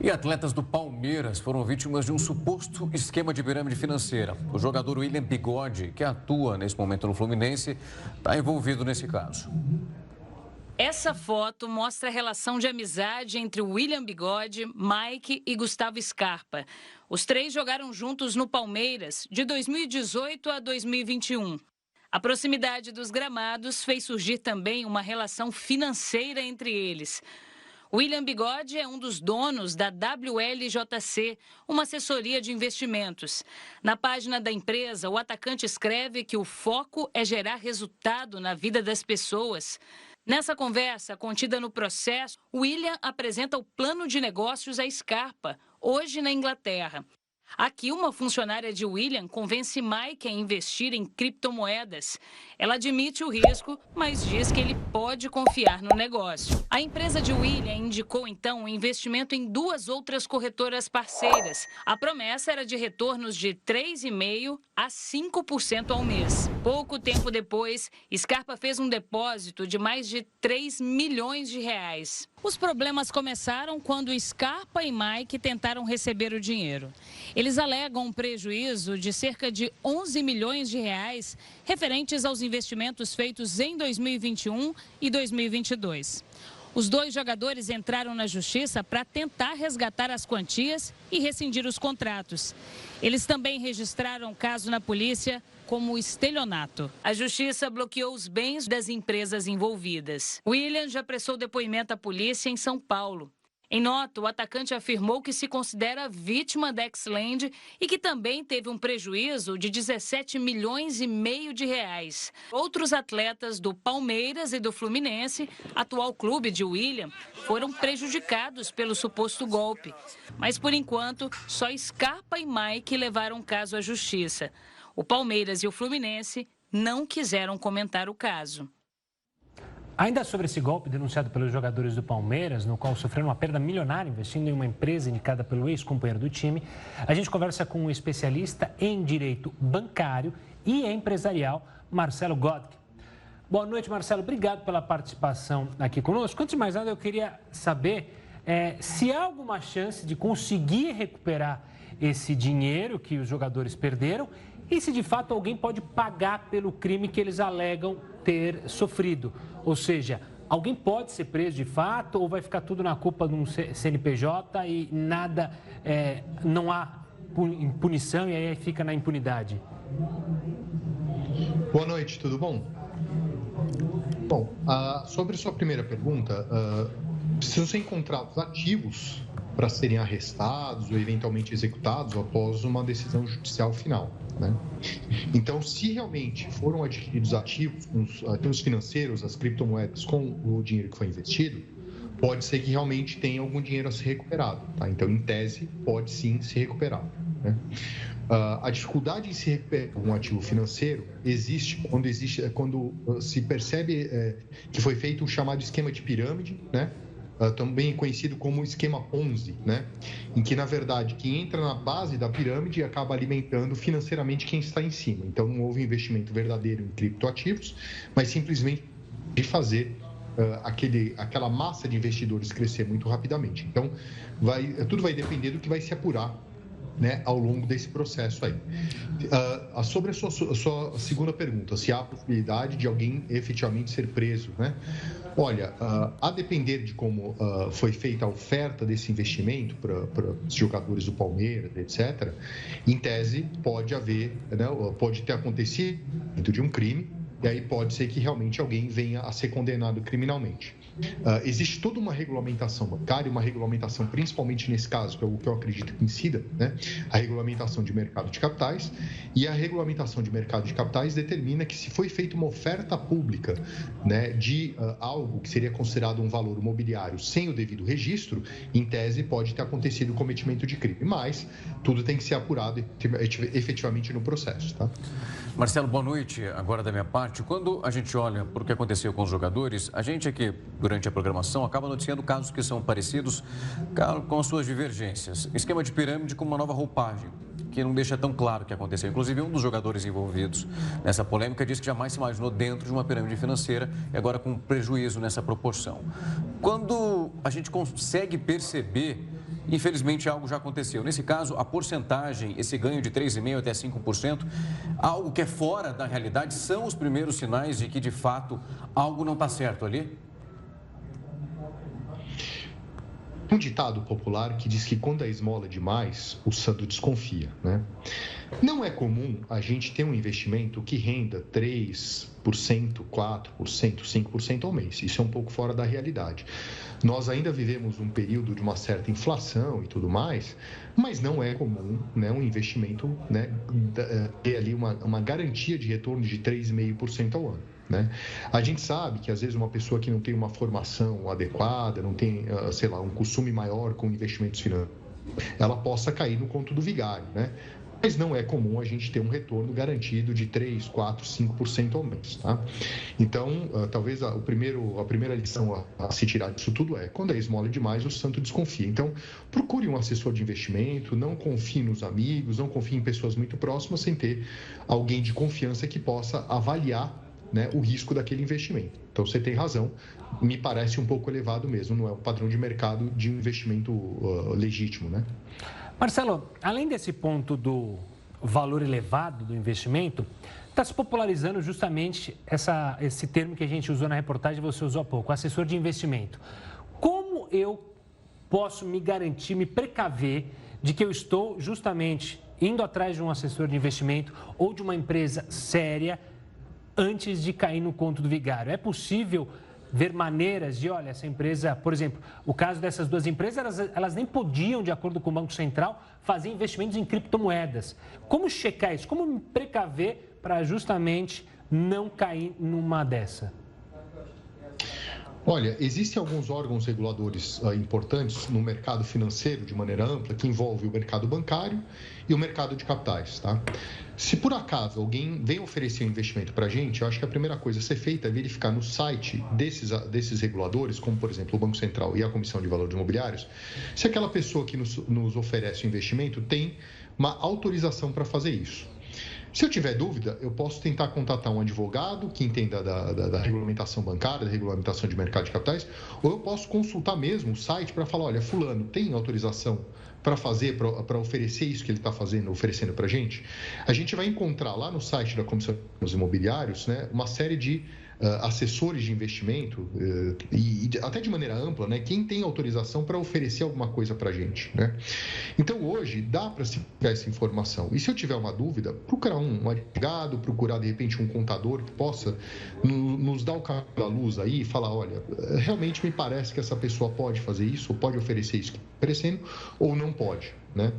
E atletas do Palmeiras foram vítimas de um suposto esquema de pirâmide financeira. O jogador William Bigode, que atua nesse momento no Fluminense, está envolvido nesse caso. Essa foto mostra a relação de amizade entre William Bigode, Mike e Gustavo Scarpa. Os três jogaram juntos no Palmeiras de 2018 a 2021. A proximidade dos gramados fez surgir também uma relação financeira entre eles. William Bigode é um dos donos da WLJC, uma assessoria de investimentos. Na página da empresa, o atacante escreve que o foco é gerar resultado na vida das pessoas. Nessa conversa, contida no processo, William apresenta o plano de negócios a Scarpa, hoje na Inglaterra. Aqui, uma funcionária de William convence Mike a investir em criptomoedas. Ela admite o risco, mas diz que ele pode confiar no negócio. A empresa de William indicou, então, um investimento em duas outras corretoras parceiras. A promessa era de retornos de 3,5% a 5% ao mês. Pouco tempo depois, Scarpa fez um depósito de mais de 3 milhões de reais. Os problemas começaram quando Scarpa e Mike tentaram receber o dinheiro. Eles alegam um prejuízo de cerca de 11 milhões de reais referentes aos investimentos feitos em 2021 e 2022. Os dois jogadores entraram na justiça para tentar resgatar as quantias e rescindir os contratos. Eles também registraram o caso na polícia como estelionato. A justiça bloqueou os bens das empresas envolvidas. William já prestou depoimento à polícia em São Paulo. Em nota, o atacante afirmou que se considera vítima da Xland e que também teve um prejuízo de 17 milhões e meio de reais. Outros atletas do Palmeiras e do Fluminense, atual clube de William, foram prejudicados pelo suposto golpe. Mas, por enquanto, só Scarpa e Mike levaram o caso à justiça. O Palmeiras e o Fluminense não quiseram comentar o caso. Ainda sobre esse golpe denunciado pelos jogadores do Palmeiras, no qual sofreram uma perda milionária investindo em uma empresa indicada pelo ex-companheiro do time, a gente conversa com um especialista em direito bancário e empresarial, Marcelo Godke. Boa noite, Marcelo. Obrigado pela participação aqui conosco. Antes de mais nada, eu queria saber se há alguma chance de conseguir recuperar esse dinheiro que os jogadores perderam e se de fato alguém pode pagar pelo crime que eles alegam ter sofrido. Ou seja, alguém pode ser preso de fato ou vai ficar tudo na culpa de um CNPJ e nada, não há punição e aí fica na impunidade? Boa noite, tudo bom? Bom, sobre a sua primeira pergunta, precisam ser encontrados ativos para serem arrestados ou eventualmente executados após uma decisão judicial final, né? Então, se realmente foram adquiridos ativos financeiros, as criptomoedas com o dinheiro que foi investido, pode ser que realmente tenha algum dinheiro a ser recuperado, tá? Então, em tese, pode sim ser recuperado, né? A dificuldade em se recuperar um ativo financeiro existe quando se percebe que foi feito um chamado esquema de pirâmide, né? Também conhecido como esquema Ponzi, né? Em que, na verdade, quem entra na base da pirâmide acaba alimentando financeiramente quem está em cima. Então, não houve investimento verdadeiro em criptoativos, mas simplesmente de fazer aquela massa de investidores crescer muito rapidamente. Então, tudo vai depender do que vai se apurar, né, ao longo desse processo aí. Sobre a sua segunda pergunta, se há a possibilidade de alguém efetivamente ser preso, né? Olha, a depender de como foi feita a oferta desse investimento para os jogadores do Palmeiras, etc., em tese pode haver, né, pode ter acontecido dentro de um crime, e aí pode ser que realmente alguém venha a ser condenado criminalmente. Existe toda uma regulamentação bancária, uma regulamentação, principalmente nesse caso, que é o que eu acredito que incida, né? A regulamentação de mercado de capitais, e a regulamentação de mercado de capitais determina que se foi feita uma oferta pública, né, de algo que seria considerado um valor imobiliário sem o devido registro, em tese pode ter acontecido o cometimento de crime, mas tudo tem que ser apurado efetivamente no processo, tá? Marcelo, boa noite. Agora da minha parte, quando a gente olha para o que aconteceu com os jogadores, a gente aqui, durante a programação, acaba noticiando casos que são parecidos com as suas divergências. Esquema de pirâmide com uma nova roupagem, que não deixa tão claro o que aconteceu. Inclusive, um dos jogadores envolvidos nessa polêmica disse que jamais se imaginou dentro de uma pirâmide financeira e agora com prejuízo nessa proporção. Quando a gente consegue perceber infelizmente algo já aconteceu. Nesse caso, a porcentagem, esse ganho de 3,5% até 5%, algo que é fora da realidade, são os primeiros sinais de que, de fato, algo não está certo ali? Um ditado popular que diz que quando a esmola é demais, o santo desconfia, né? Não é comum a gente ter um investimento que renda 3%, 4%, 5% ao mês. Isso é um pouco fora da realidade. Nós ainda vivemos um período de uma certa inflação e tudo mais, mas não é comum, né, um investimento, né, ter ali uma garantia de retorno de 3,5% ao ano. Né? A gente sabe que, às vezes, uma pessoa que não tem uma formação adequada, não tem, sei lá, um costume maior com investimentos financeiros, ela possa cair no conto do vigário, né? Mas não é comum a gente ter um retorno garantido de 3%, 4%, 5% ao mês, tá? Então, talvez a primeira lição a se tirar disso tudo é: quando a esmola é demais, o santo desconfia. Então, procure um assessor de investimento, não confie nos amigos, não confie em pessoas muito próximas, sem ter alguém de confiança que possa avaliar, né, o risco daquele investimento. Então, você tem razão, me parece um pouco elevado mesmo, não é um padrão de mercado de um investimento legítimo, né? Marcelo, além desse ponto do valor elevado do investimento, está se popularizando justamente esse termo que a gente usou na reportagem, você usou há pouco, assessor de investimento. Como eu posso me garantir, me precaver de que eu estou justamente indo atrás de um assessor de investimento ou de uma empresa séria antes de cair no conto do vigário? É possível ver maneiras de, olha, essa empresa, por exemplo, o caso dessas duas empresas, elas nem podiam, de acordo com o Banco Central, fazer investimentos em criptomoedas. Como checar isso? Como me precaver para justamente não cair numa dessa? Olha, existem alguns órgãos reguladores importantes no mercado financeiro, de maneira ampla, que envolve o mercado bancário e o mercado de capitais, tá? Se por acaso alguém vem oferecer um investimento para a gente, eu acho que a primeira coisa a ser feita é verificar no site desses reguladores, como, por exemplo, o Banco Central e a Comissão de Valores Imobiliários, se aquela pessoa que nos oferece o investimento tem uma autorização para fazer isso. Se eu tiver dúvida, eu posso tentar contatar um advogado que entenda da regulamentação bancária, da regulamentação de mercado de capitais, ou eu posso consultar mesmo o site para falar: olha, fulano, tem autorização para fazer, para oferecer isso que ele está oferecendo para a gente? A gente vai encontrar lá no site da Comissão dos Imobiliários, né, uma série de assessores de investimento e até de maneira ampla, né, quem tem autorização para oferecer alguma coisa para a gente, né? Então, hoje, dá para se pegar essa informação. E se eu tiver uma dúvida, procurar um advogado, procurar, de repente, um contador que possa nos dar o caminho da luz aí e falar: olha, realmente me parece que essa pessoa pode fazer isso, ou pode oferecer isso que está oferecendo, ou não pode, né?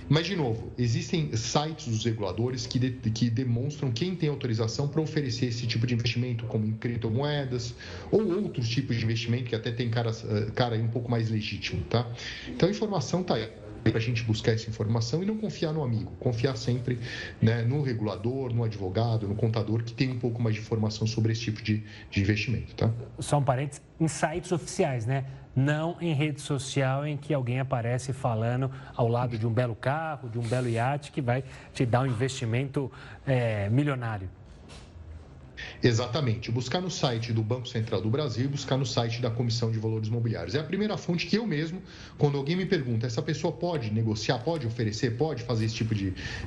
Mas, de novo, existem sites dos reguladores que demonstram quem tem autorização para oferecer esse tipo de investimento, como em criptomoedas ou outros tipos de investimento que até tem cara um pouco mais legítimo, tá? Então, a informação está aí para a gente buscar essa informação e não confiar no amigo, confiar sempre, né, no regulador, no advogado, no contador, que tem um pouco mais de informação sobre esse tipo de investimento, tá? Só um parênteses, em sites oficiais, né? Não em rede social em que alguém aparece falando ao lado de um belo carro, de um belo iate que vai te dar um investimento milionário. Exatamente. Buscar no site do Banco Central do Brasil e buscar no site da Comissão de Valores Imobiliários. É a primeira fonte que eu mesmo, quando alguém me pergunta: essa pessoa pode negociar, pode oferecer, pode fazer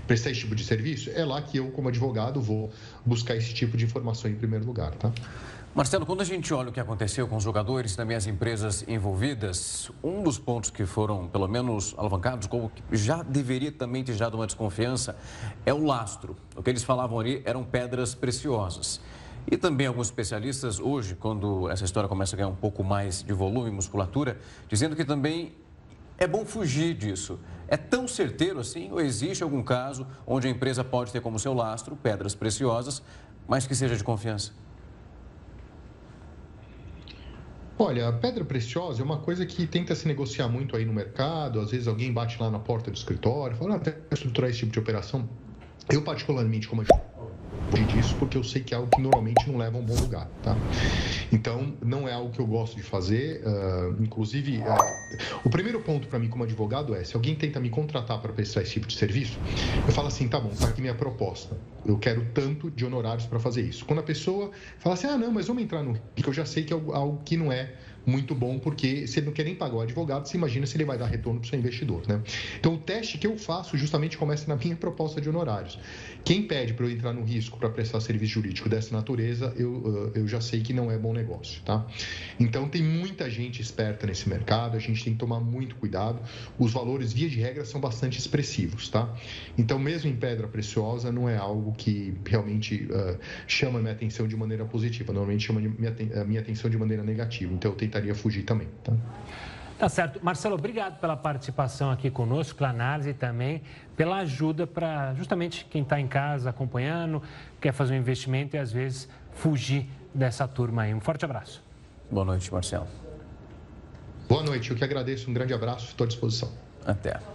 prestar esse tipo de serviço? É lá que eu, como advogado, vou buscar esse tipo de informação em primeiro lugar, tá? Marcelo, quando a gente olha o que aconteceu com os jogadores e também as empresas envolvidas, um dos pontos que foram, pelo menos, alavancados, como que já deveria também ter gerado uma desconfiança, é o lastro. O que eles falavam ali eram pedras preciosas. E também alguns especialistas, hoje, quando essa história começa a ganhar um pouco mais de volume, musculatura, dizendo que também é bom fugir disso. É tão certeiro assim, ou existe algum caso onde a empresa pode ter como seu lastro pedras preciosas, mas que seja de confiança? Olha, a pedra preciosa é uma coisa que tenta se negociar muito aí no mercado. Às vezes alguém bate lá na porta do escritório e fala: quero estruturar esse tipo de operação. Eu, particularmente, como disso, porque eu sei que é algo que normalmente não leva a um bom lugar, tá? Então, não é algo que eu gosto de fazer. Inclusive, o primeiro ponto para mim como advogado é: se alguém tenta me contratar para prestar esse tipo de serviço, eu falo assim: tá bom, tá aqui minha proposta. Eu quero tanto de honorários para fazer isso. Quando a pessoa fala assim: ah, não, mas vamos entrar no que eu já sei que é algo que não é muito bom, porque se ele não quer nem pagar o advogado, você imagina se ele vai dar retorno para o seu investidor, né? Então, o teste que eu faço justamente começa na minha proposta de honorários. Quem pede para eu entrar no risco para prestar serviço jurídico dessa natureza, eu já sei que não é bom negócio, tá? Então, tem muita gente esperta nesse mercado, a gente tem que tomar muito cuidado. Os valores, via de regra, são bastante expressivos, tá? Então, mesmo em pedra preciosa, não é algo que realmente chama a minha atenção de maneira positiva. Normalmente chama a minha atenção de maneira negativa. Então, eu tentaria fugir também, tá? Tá certo. Marcelo, obrigado pela participação aqui conosco, pela análise e também pela ajuda para justamente quem está em casa acompanhando, quer fazer um investimento e às vezes fugir dessa turma aí. Um forte abraço. Boa noite, Marcelo. Boa noite, eu que agradeço. Um grande abraço, estou à disposição. Até.